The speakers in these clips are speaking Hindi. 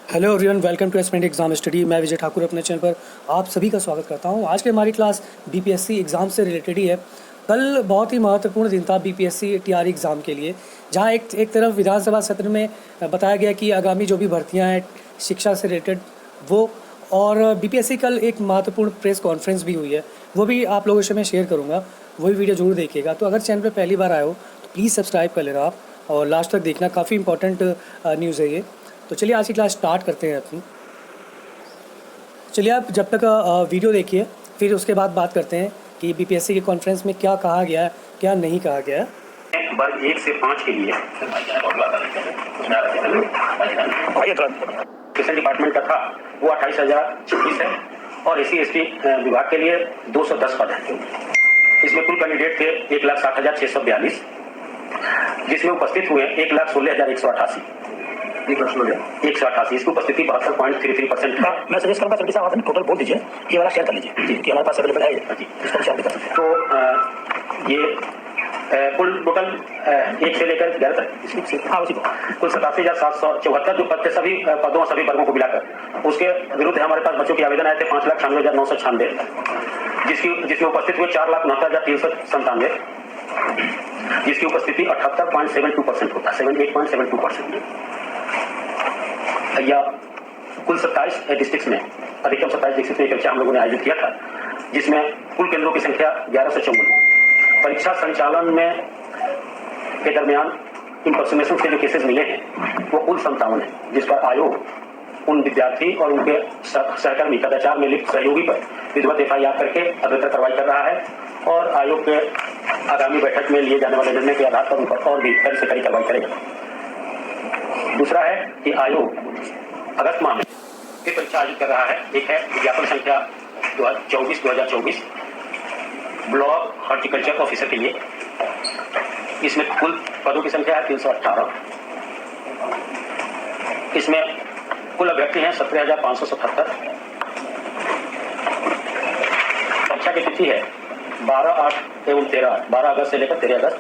Hello everyone, welcome to aspirant exam study. मैं विजय ठाकुर अपने चैनल पर आप सभी का स्वागत करता हूं। आज की हमारी क्लास बीपीएससी एग्ज़ाम से रिलेटेड ही है। कल बहुत ही महत्वपूर्ण दिन था बीपीएससी टीआरई एग्ज़ाम के लिए, जहां एक तरफ विधानसभा सत्र में बताया गया कि आगामी जो भी भर्तियां हैं शिक्षा से रिलेटेड वो, और बीपीएससी कल एक महत्वपूर्ण प्रेस कॉन्फ्रेंस भी हुई है, वो भी आप लोगों से मैं शेयर करूँगा, वही वीडियो जरूर देखिएगा। तो अगर चैनल पर पहली बार आए हो तो प्लीज़ सब्सक्राइब कर लेना आप और लास्ट तक देखना, काफ़ी इंपॉर्टेंट न्यूज़ है ये। तो चलिए आज की क्लास स्टार्ट करते हैं अपनी। चलिए आप जब तक वीडियो देखिए, फिर उसके बाद बात करते हैं कि बीपीएससी के कॉन्फ्रेंस में क्या कहा गया है, क्या नहीं कहा गया है। वर्ग 1 से 5 के लिए एजुकेशन डिपार्टमेंट का था वो 28,026 है और SC/ST विभाग के लिए 210 पद है। इसमें कुल कैंडिडेट थे 1,60,642, जिसमें उपस्थित हुए 1,16,188। 188 इसकी उपस्थिति 72.33% है। मैं सजेस्ट करूंगा सर साहब आप टोटल बोल दीजिए, ये वाला शेयर कर लीजिए जी, कि हमारे पास अवेलेबल है जी, इसको शेयर कर सकते हैं। तो ये कुल टोटल 1 से लेकर 11 तक, हाँ उसी को कुल 87,774 जो पद थे सभी पदों और सभी वर्गों को मिलाकर, उसके विरुद्ध हमारे पास बच्चों के आवेदन आए थे 5,96,996, जिसमें उपस्थित हुए 4,69,397, जिसकी उपस्थिति 78.72% होता है, 78.72%। या कुल 27 डिस्ट्रिक्ट में, अधिकतम 27 डिस्ट्रिक्ट में परीक्षा हम लोगों ने आयोजित किया था, जिसमें कुल केंद्रों की संख्या 1154। परीक्षा संचालन में के दरमियान इंपर्सोनेशन के जो केसेस मिले हैं वो कुल 57 है, जिस पर आयोग उन विद्यार्थी और उनके सहकर्मी कदाचार में लिप्त सहयोगी पर विधिवत FIR करके अग्रतर कार्रवाई कर रहा है और आयोग के आगामी बैठक में लिए जाने वाले निर्णय के आधार पर उन पर और भी कड़ी से कड़ी कार्रवाई करेगा। दूसरा है कि आयोग अगस्त माह में फिर परीक्षा आयोजित कर रहा है। एक है विज्ञापन संख्या 2024 ब्लॉक हॉर्टिकल्चर ऑफिसर के लिए। इसमें कुल पदों की संख्या है 318। इसमें कुल अभ्यर्थी हैं 17,577। परीक्षा की तिथि है 12 अगस्त से लेकर 13 अगस्त।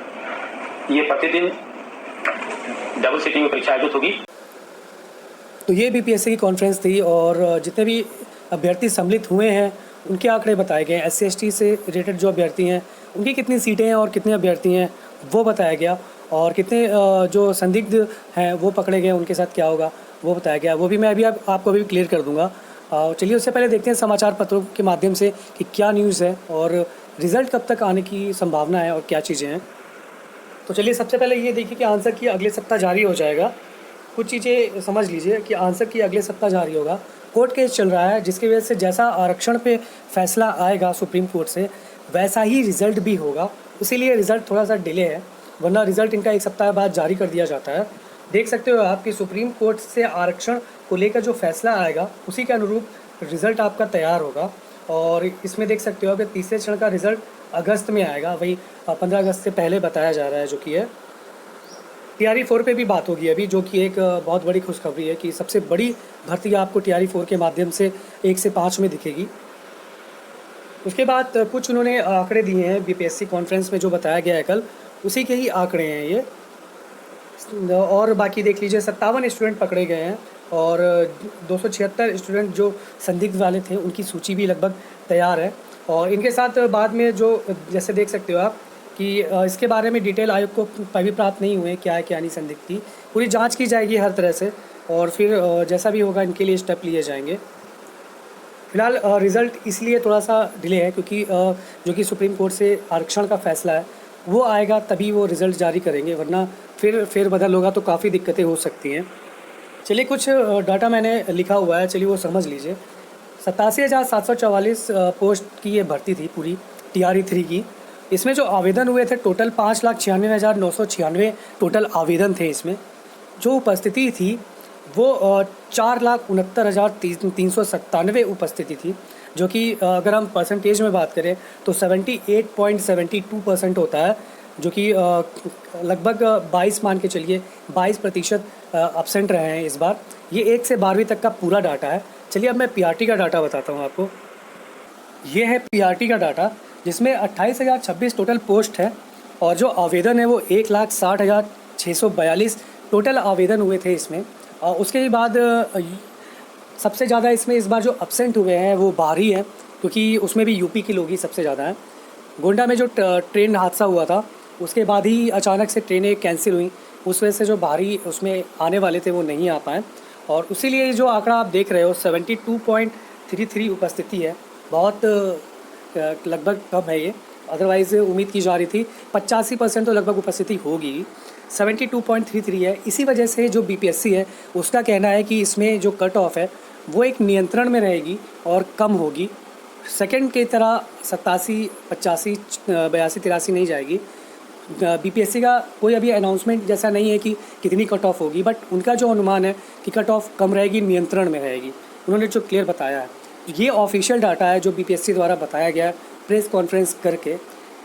ये प्रतिदिन डबल सिटिंग में परीक्षा आयोजित होगी। तो ये बीपीएससी की कॉन्फ्रेंस थी और जितने भी अभ्यर्थी सम्मिलित हुए हैं उनके आंकड़े बताए गए। SC/ST से रिलेटेड जो अभ्यर्थी हैं उनकी कितनी सीटें हैं और कितने अभ्यर्थी हैं वो बताया गया, और कितने जो संदिग्ध हैं वो पकड़े गए, उनके साथ क्या होगा वो बताया गया। वो भी मैं अभी आपको अभी क्लियर कर दूँगा। चलिए उससे पहले देखते हैं समाचार पत्रों के माध्यम से कि क्या न्यूज़ है और रिज़ल्ट कब तक आने की संभावना है और क्या चीज़ें हैं। तो चलिए सबसे पहले ये देखिए कि आंसर की अगले सप्ताह जारी हो जाएगा। कुछ चीज़ें समझ लीजिए कि आंसर की अगले सप्ताह जारी होगा। कोर्ट केस चल रहा है, जिसकी वजह से जैसा आरक्षण पे फैसला आएगा सुप्रीम कोर्ट से वैसा ही रिज़ल्ट भी होगा, इसीलिए रिज़ल्ट थोड़ा सा डिले है, वरना रिज़ल्ट इनका एक सप्ताह बाद जारी कर दिया जाता है। देख सकते हो आप कि सुप्रीम कोर्ट से आरक्षण को लेकर जो फैसला आएगा उसी के अनुरूप रिज़ल्ट आपका तैयार होगा। और इसमें देख सकते हो कि तीसरे चरण का रिज़ल्ट अगस्त में आएगा, वही 15 अगस्त से पहले बताया जा रहा है, जो कि है। TRE 4 पे भी बात होगी अभी, जो कि एक बहुत बड़ी खुशखबरी है कि सबसे बड़ी भर्ती आपको TRE 4 के माध्यम से 1 से 5 में दिखेगी। उसके बाद कुछ उन्होंने आंकड़े दिए हैं बीपीएससी कॉन्फ्रेंस में, जो बताया गया है कल उसी के ही आंकड़े हैं ये। और बाकी देख लीजिए 57 स्टूडेंट पकड़े गए हैं और 276 स्टूडेंट जो संदिग्ध वाले थे उनकी सूची भी लगभग तैयार है। और इनके साथ बाद में जो जैसे देख सकते हो आप कि इसके बारे में डिटेल आयोग को अभी प्राप्त नहीं हुए, क्या है क्या नहीं संदिग्ध थी, पूरी जांच की जाएगी हर तरह से और फिर जैसा भी होगा इनके लिए स्टेप लिए जाएंगे। फिलहाल रिज़ल्ट इसलिए थोड़ा सा डिले है क्योंकि जो कि सुप्रीम कोर्ट से आरक्षण का फैसला है वो आएगा तभी वो रिज़ल्ट जारी करेंगे, वरना फिर फेरबदल होगा तो काफ़ी दिक्कतें हो सकती हैं। चलिए कुछ डाटा मैंने लिखा हुआ है, चलिए वो समझ लीजिए। 87,744 पोस्ट की ये भर्ती थी पूरी TRE 3 की। इसमें जो आवेदन हुए थे टोटल 5,96,996 टोटल आवेदन थे। इसमें जो उपस्थिति थी वो 4,69,397 उपस्थिति थी, जो कि अगर हम परसेंटेज में बात करें तो 78.72% होता है, जो कि लगभग 22 मान के चलिए 22% एब्सेंट रहे हैं इस बार। ये 1 से 12वीं तक का पूरा डाटा है। चलिए अब मैं PRT का डाटा बताता हूँ आपको। ये है PRT का डाटा, जिसमें 28,026 टोटल पोस्ट है और जो आवेदन है वो 1,60,642 टोटल आवेदन हुए थे इसमें। उसके बाद सबसे ज़्यादा इसमें इस बार जो एब्सेंट हुए हैं वो बाहरी हैं, क्योंकि उसमें भी यूपी के लोग ही सबसे ज़्यादा हैं। गोंडा में जो ट्रेन हादसा हुआ था उसके बाद ही अचानक से ट्रेनें कैंसिल हुई, उस वजह से जो बाहरी उसमें आने वाले थे वो नहीं आ पाए, और उसीलिए जो आंकड़ा आप देख रहे हो 72.33 उपस्थिति है, बहुत लगभग कम है ये। अदरवाइज़ उम्मीद की जा रही थी 85% तो लगभग उपस्थिति होगी। 72.33 है। इसी वजह से जो बीपीएससी है उसका कहना है कि इसमें जो कट ऑफ है वो एक नियंत्रण में रहेगी और कम होगी। सेकंड की तरह 87, 85, 82, 83 नहीं जाएगी। बीपीएससी का कोई अभी अनाउंसमेंट जैसा नहीं है कि कितनी कट ऑफ होगी, बट उनका जो अनुमान है कि कट ऑफ कम रहेगी, नियंत्रण में रहेगी। उन्होंने जो क्लियर बताया है, ये ऑफिशियल डाटा है जो बीपीएससी द्वारा बताया गया प्रेस कॉन्फ्रेंस करके।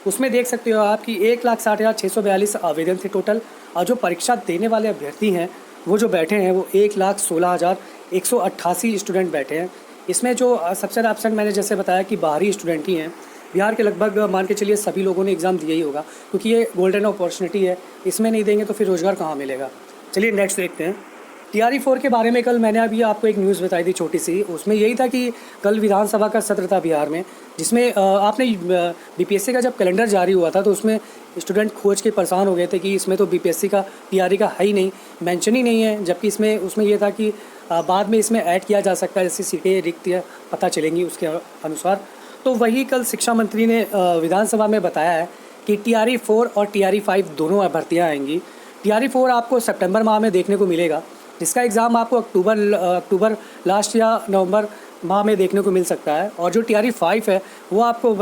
उसमें देख सकते हो आप कि 1,60,642 आवेदन थे टोटल, और जो परीक्षा देने वाले अभ्यर्थी हैं वो जो बैठे हैं वो 1,16,188 स्टूडेंट बैठे हैं। इसमें जो सबसे ज़्यादा एब्सेंट मैंने जैसे बताया कि बाहरी स्टूडेंट ही हैं। बिहार के लगभग मान के चलिए सभी लोगों ने एग्ज़ाम दिया ही होगा, क्योंकि ये गोल्डन अपॉर्चुनिटी है, इसमें नहीं देंगे तो फिर रोज़गार कहाँ मिलेगा। चलिए नेक्स्ट देखते हैं। TRE-4 के बारे में कल मैंने अभी आपको एक न्यूज़ बताई थी छोटी सी, उसमें यही था कि कल विधानसभा का सत्र था बिहार में, जिसमें आपने बीपीएससी का जब कैलेंडर जारी हुआ था तो उसमें स्टूडेंट खोज के परेशान हो गए थे कि इसमें तो बीपीएससी का TRE का है ही नहीं, मेंशन ही नहीं है, जबकि उसमें यह था कि बाद में इसमें ऐड किया जा सकता है, जैसी सीटें रिक्त पता चलेंगी उसके अनुसार। तो वही कल शिक्षा मंत्री ने विधानसभा में बताया है कि TRE-4 और TRE-5 दोनों भर्तियाँ आएंगी। TRE-4 आपको सितंबर माह में देखने को मिलेगा, जिसका एग्ज़ाम आपको अक्टूबर लास्ट या नवंबर माह में देखने को मिल सकता है, और जो TRE-5 है वो आपको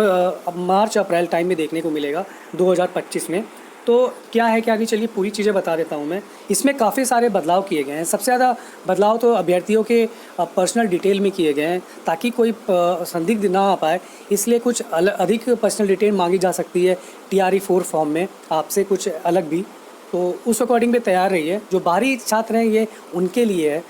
मार्च अप्रैल टाइम में देखने को मिलेगा 2025 में। तो क्या है क्या नहीं, चलिए पूरी चीज़ें बता देता हूँ मैं। इसमें काफ़ी सारे बदलाव किए गए हैं। सबसे ज़्यादा बदलाव तो अभ्यर्थियों के पर्सनल डिटेल में किए गए हैं, ताकि कोई संदिग्ध ना आ पाए, इसलिए कुछ अधिक पर्सनल डिटेल मांगी जा सकती है TRE-4 फॉर्म में आपसे, कुछ अलग भी। तो उस अकॉर्डिंग भी तैयार रहिए। जो बाहरी छात्र हैं ये उनके लिए है,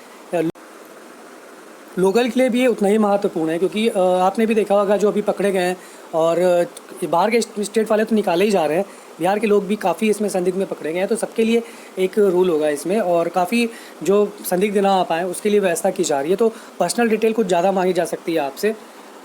लोकल के लिए भी ये उतना ही महत्वपूर्ण है, क्योंकि आपने भी देखा होगा जो अभी पकड़े गए हैं, और बाहर के स्टेट वाले तो निकाले ही जा रहे हैं, बिहार के लोग भी काफ़ी इसमें संदिग्ध में पकड़े गए हैं। तो सबके लिए एक रूल होगा इसमें, और काफ़ी जो संदिग्ध ना आ पाएँ उसके लिए व्यवस्था की जा रही है। तो पर्सनल डिटेल कुछ ज़्यादा मांगी जा सकती है आपसे।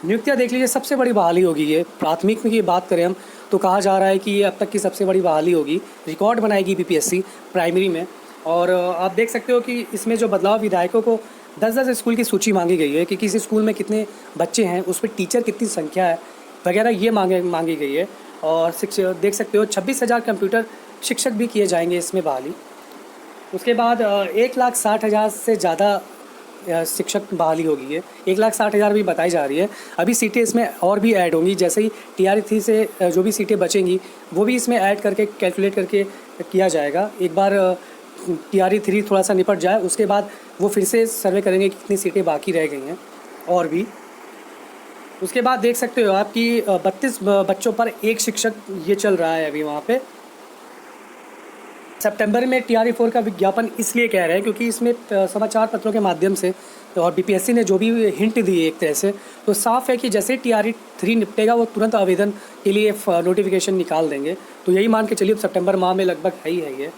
नियुक्तियाँ देख लीजिए, सबसे बड़ी बहाली होगी ये। प्राथमिक में की बात करें हम तो कहा जा रहा है कि ये अब तक की सबसे बड़ी बहाली होगी, रिकॉर्ड बनाएगी बीपीएससी प्राइमरी में। और आप देख सकते हो कि इसमें जो बदलाव, विधायकों को 10-10 स्कूल की सूची मांगी गई है कि किसी स्कूल में कितने बच्चे हैं, उस पर टीचर कितनी संख्या है वगैरह, ये मांगी गई है। और देख सकते हो 26,000 कंप्यूटर शिक्षक भी किए जाएंगे इसमें बहाली। उसके बाद 1,60,000 से ज़्यादा शिक्षक बहाली होगी है, 1,60,000 भी बताई जा रही है। अभी सीटें इसमें और भी ऐड होंगी, जैसे ही TRE-3 से जो भी सीटें बचेंगी वो भी इसमें ऐड करके कैलकुलेट करके किया जाएगा। एक बार TRE-3 थोड़ा सा निपट जाए उसके बाद वो फिर से सर्वे करेंगे कि कितनी सीटें बाकी रह गई हैं और भी। उसके बाद देख सकते हो आप कि 32 बच्चों पर एक शिक्षक ये चल रहा है अभी वहाँ पे। सितंबर में TRE-4 का विज्ञापन इसलिए कह रहे हैं क्योंकि इसमें समाचार पत्रों के माध्यम से और बीपीएससी ने जो भी हिंट दी एक तरह से, तो साफ है कि जैसे TRE-3 निपटेगा वो तुरंत आवेदन के लिए नोटिफिकेशन निकाल देंगे। तो यही मान के चलिए सितंबर माह में लगभग है ही है ये।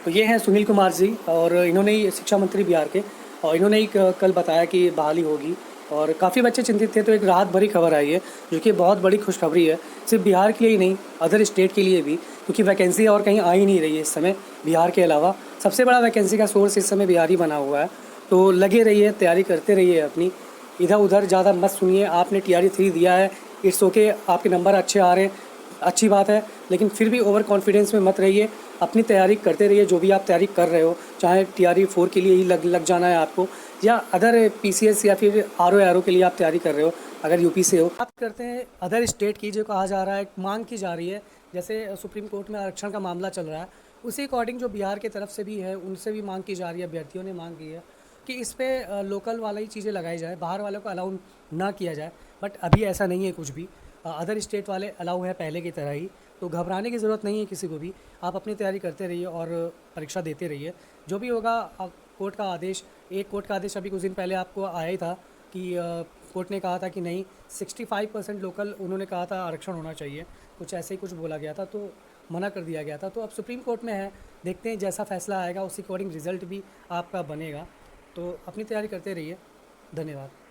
तो ये हैं सुनील कुमार जी, और इन्होंने ही शिक्षा मंत्री बिहार के, और इन्होंने ही कल बताया कि बहाली होगी, और काफ़ी बच्चे चिंतित थे। तो एक राहत भरी खबर आई है जो कि बहुत बड़ी खुशखबरी है, सिर्फ बिहार के लिए ही नहीं, अदर स्टेट के लिए भी, क्योंकि वैकेंसी और कहीं आ ही नहीं रही है इस समय बिहार के अलावा। सबसे बड़ा वैकेंसी का सोर्स इस समय बिहार ही बना हुआ है। तो लगे रहिए, तैयारी करते रहिए अपनी, इधर उधर ज़्यादा मत सुनिए। आपने TRE-3 दिया है, इट्स ओके, आपके नंबर अच्छे आ रहे हैं, अच्छी बात है, लेकिन फिर भी ओवर कॉन्फिडेंस में मत रहिए। अपनी तैयारी करते रहिए, जो भी आप तैयारी कर रहे हो, चाहे TRE-4 के लिए ही लग जाना है आपको, या अदर PCS या फिर RO के लिए आप तैयारी कर रहे हो अगर यूपी से हो। बात करते हैं अदर स्टेट की, जो कहा जा रहा है, मांग की जा रही है, जैसे सुप्रीम कोर्ट में आरक्षण का मामला चल रहा है, उसी अकॉर्डिंग जो बिहार की तरफ से भी है उनसे भी मांग की जा रही है, अभ्यर्थियों ने मांग की है कि इस पर लोकल वाला ही चीज़ें लगाई जाए, बाहर वालों को अलाउ ना किया जाए। बट अभी ऐसा नहीं है कुछ भी, अदर स्टेट वाले अलाउ है पहले की तरह ही। तो घबराने की ज़रूरत नहीं है किसी को भी, आप अपनी तैयारी करते रहिए और परीक्षा देते रहिए। जो भी होगा कोर्ट का आदेश, एक कोर्ट का आदेश अभी कुछ दिन पहले आपको आया ही था कि कोर्ट ने कहा था कि नहीं, 65% लोकल, उन्होंने कहा था आरक्षण होना चाहिए, कुछ ऐसे ही कुछ बोला गया था, तो मना कर दिया गया था। तो अब सुप्रीम कोर्ट में है, देखते हैं जैसा फैसला आएगा उसी अकॉर्डिंग रिज़ल्ट भी आपका बनेगा। तो अपनी तैयारी करते रहिए। धन्यवाद।